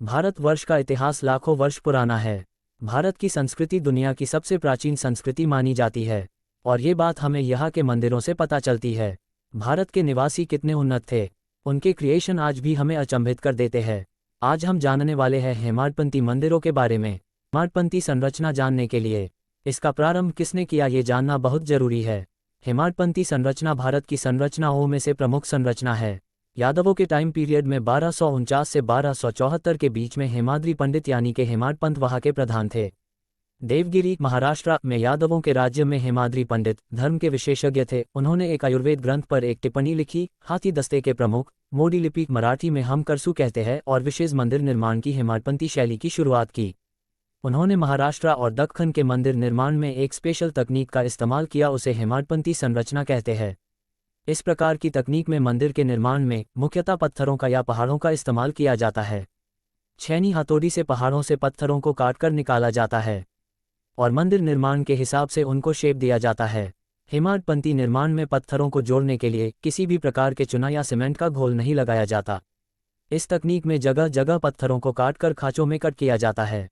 भारतवर्ष का इतिहास लाखों वर्ष पुराना है। भारत की संस्कृति दुनिया की सबसे प्राचीन संस्कृति मानी जाती है, और ये बात हमें यहाँ के मंदिरों से पता चलती है। भारत के निवासी कितने उन्नत थे, उनके क्रिएशन आज भी हमें अचंभित कर देते हैं। आज हम जानने वाले हैं हेमाडपंती मंदिरों के बारे में। हेमाडपंती संरचना जानने के लिए इसका प्रारंभ किसने किया ये जानना बहुत जरूरी है। हेमाडपंती संरचना भारत की संरचनाओं में से प्रमुख संरचना है। यादवों के टाइम पीरियड में 1249 से 1274 के बीच में हेमाद्री पंडित यानी कि हेमाडपंत वहाँ के प्रधान थे। देवगिरी महाराष्ट्र में यादवों के राज्य में हेमाद्री पंडित धर्म के विशेषज्ञ थे। उन्होंने एक आयुर्वेद ग्रंथ पर एक टिप्पणी लिखी। हाथी दस्ते के प्रमुख मोडी लिपि मराठी में हम करसू कहते हैं और विशेष मंदिर निर्माण की हेमाडपंती शैली की शुरुआत की। उन्होंने महाराष्ट्र और दक्खन के मंदिर निर्माण में एक स्पेशल तकनीक का इस्तेमाल किया, उसे हेमाडपंती संरचना कहते हैं। इस प्रकार की तकनीक में मंदिर के निर्माण में मुख्यतः पत्थरों का या पहाड़ों का इस्तेमाल किया जाता है। छेनी हथौड़ी से पहाड़ों से पत्थरों को काटकर निकाला जाता है और मंदिर निर्माण के हिसाब से उनको शेप दिया जाता है। हेमाडपंती निर्माण में पत्थरों को जोड़ने के लिए किसी भी प्रकार के चूना या सीमेंट का घोल नहीं लगाया जाता। इस तकनीक में जगह जगह पत्थरों को काटकर खाँचों में कट किया जाता है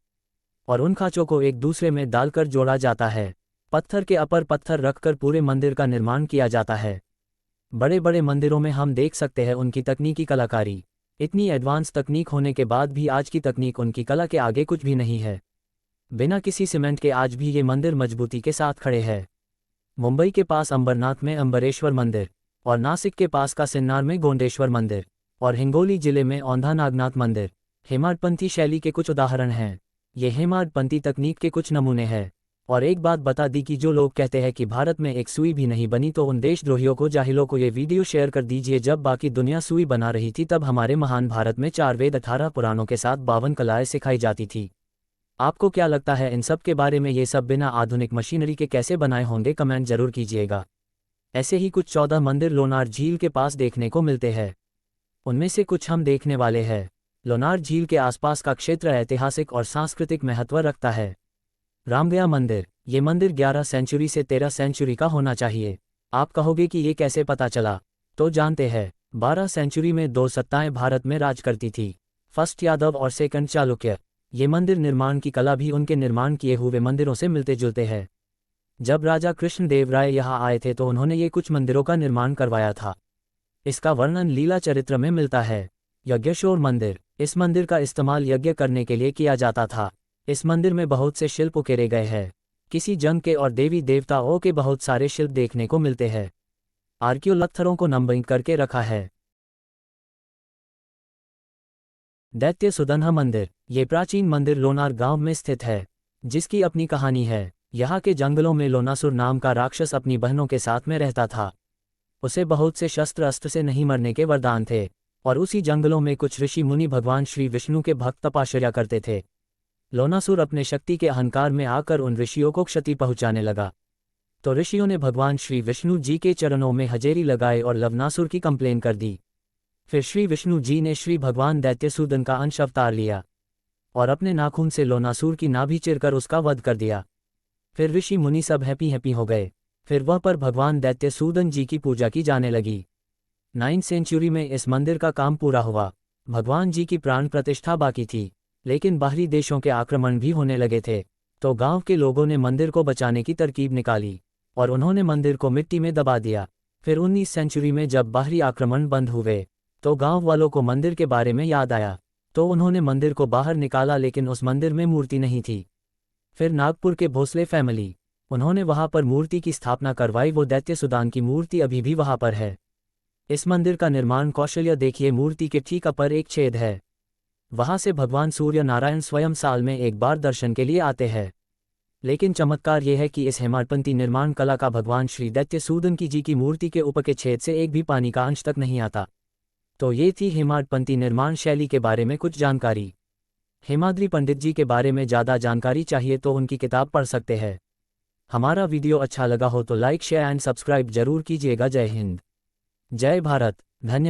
और उन खाँचों को एक दूसरे में डालकर जोड़ा जाता है। पत्थर के अपर पत्थर रखकर पूरे मंदिर का निर्माण किया जाता है। बड़े बड़े मंदिरों में हम देख सकते हैं उनकी तकनीकी कलाकारी। इतनी एडवांस तकनीक होने के बाद भी आज की तकनीक उनकी कला के आगे कुछ भी नहीं है। बिना किसी सीमेंट के आज भी ये मंदिर मजबूती के साथ खड़े हैं। मुंबई के पास अंबरनाथ में अंबरेश्वर मंदिर और नासिक के पास का सिन्नार में गोंडेश्वर मंदिर और हिंगोली जिले में औंधा नागनाथ मंदिर हेमाडपंथी शैली के कुछ उदाहरण हैं। ये हेमाडपंती तकनीक के कुछ नमूने हैं। और एक बात बता दी कि जो लोग कहते हैं कि भारत में एक सुई भी नहीं बनी, तो उन देशद्रोहियों को, जाहिलों को ये वीडियो शेयर कर दीजिए। जब बाकी दुनिया सुई बना रही थी तब हमारे महान भारत में 4 वेद 18 पुराणों के साथ 52 कलाएं सिखाई जाती थी। आपको क्या लगता है इन सब के बारे में? ये सब बिना आधुनिक मशीनरी के कैसे बनाए होंगे? कमेंट जरूर कीजिएगा। ऐसे ही कुछ 14 मंदिर लोनार झील के पास देखने को मिलते हैं। उनमें से कुछ हम देखने वाले हैं। लोनार झील के आसपास का क्षेत्र ऐतिहासिक और सांस्कृतिक महत्व रखता है। रामगया मंदिर, ये मंदिर 11 सेंचुरी से 13 सेंचुरी का होना चाहिए। आप कहोगे कि ये कैसे पता चला? तो जानते हैं। 12 सेंचुरी में 2 सत्ताएं भारत में राज करती थी, फर्स्ट यादव और सेकंड चालुक्य। ये मंदिर निर्माण की कला भी उनके निर्माण किए हुए मंदिरों से मिलते जुलते हैं। जब राजा कृष्णदेव राय यहाँ आए थे तो उन्होंने ये कुछ मंदिरों का निर्माण करवाया था। इसका वर्णन लीला चरित्र में मिलता है। यज्ञेश्वर मंदिर, इस मंदिर का इस्तेमाल यज्ञ करने के लिए किया जाता था। इस मंदिर में बहुत से शिल्प उकेरे गए हैं। किसी जंग के और देवी देवताओं के बहुत सारे शिल्प देखने को मिलते हैं। आर्कियोलॉग पत्थरों को नंबरिंग करके रखा है। दैत्य सुदन्हा मंदिर, ये प्राचीन मंदिर लोनार गांव में स्थित है, जिसकी अपनी कहानी है। यहाँ के जंगलों में लोनासुर नाम का राक्षस अपनी बहनों के साथ में रहता था। उसे बहुत से शस्त्र अस्त्र से नहीं मरने के वरदान थे और उसी जंगलों में कुछ ऋषि मुनि भगवान श्री विष्णु के भक्त तपस्या करते थे। लोनासुर अपने शक्ति के अहंकार में आकर उन ऋषियों को क्षति पहुंचाने लगा, तो ऋषियों ने भगवान श्री विष्णु जी के चरणों में हजेरी लगाए और लवनासुर की कंप्लेन कर दी। फिर श्री विष्णु जी ने श्री भगवान दैत्यसूदन का अंश अवतार लिया और अपने नाखून से लोनासुर की नाभि चिरकर उसका वध कर दिया। फिर ऋषि मुनि सब हैप्पी हो गए। फिर वह पर भगवान दैत्यसूदन जी की पूजा की जाने लगी। 9th सेंचुरी में इस मंदिर का काम पूरा हुआ। भगवान जी की प्राण प्रतिष्ठा बाकी थी, लेकिन बाहरी देशों के आक्रमण भी होने लगे थे, तो गांव के लोगों ने मंदिर को बचाने की तरकीब निकाली और उन्होंने मंदिर को मिट्टी में दबा दिया। फिर 19th सेंचुरी में जब बाहरी आक्रमण बंद हुए तो गांव वालों को मंदिर के बारे में याद आया, तो उन्होंने मंदिर को बाहर निकाला, लेकिन उस मंदिर में मूर्ति नहीं थी। फिर नागपुर के भोसले फैमिली, उन्होंने वहां पर मूर्ति की स्थापना करवाई। वो दैत्यसुदान की मूर्ति अभी भी वहां पर है। इस मंदिर का निर्माण कौशल्य देखिए। मूर्ति के ठीक ऊपर एक छेद है। वहां से भगवान सूर्य नारायण स्वयं साल में एक बार दर्शन के लिए आते हैं। लेकिन चमत्कार यह है कि इस हेमाडपंती निर्माण कला का भगवान श्री दैत्यसूदन की जी की मूर्ति के ऊपर के छेद से एक भी पानी का अंश तक नहीं आता। तो ये थी हेमाडपंती निर्माण शैली के बारे में कुछ जानकारी। हेमाद्री पंडित जी के बारे में ज़्यादा जानकारी चाहिए तो उनकी किताब पढ़ सकते हैं। हमारा वीडियो अच्छा लगा हो तो लाइक शेयर एंड सब्सक्राइब जरूर कीजिएगा। जय हिंद, जय भारत, धन्यवाद।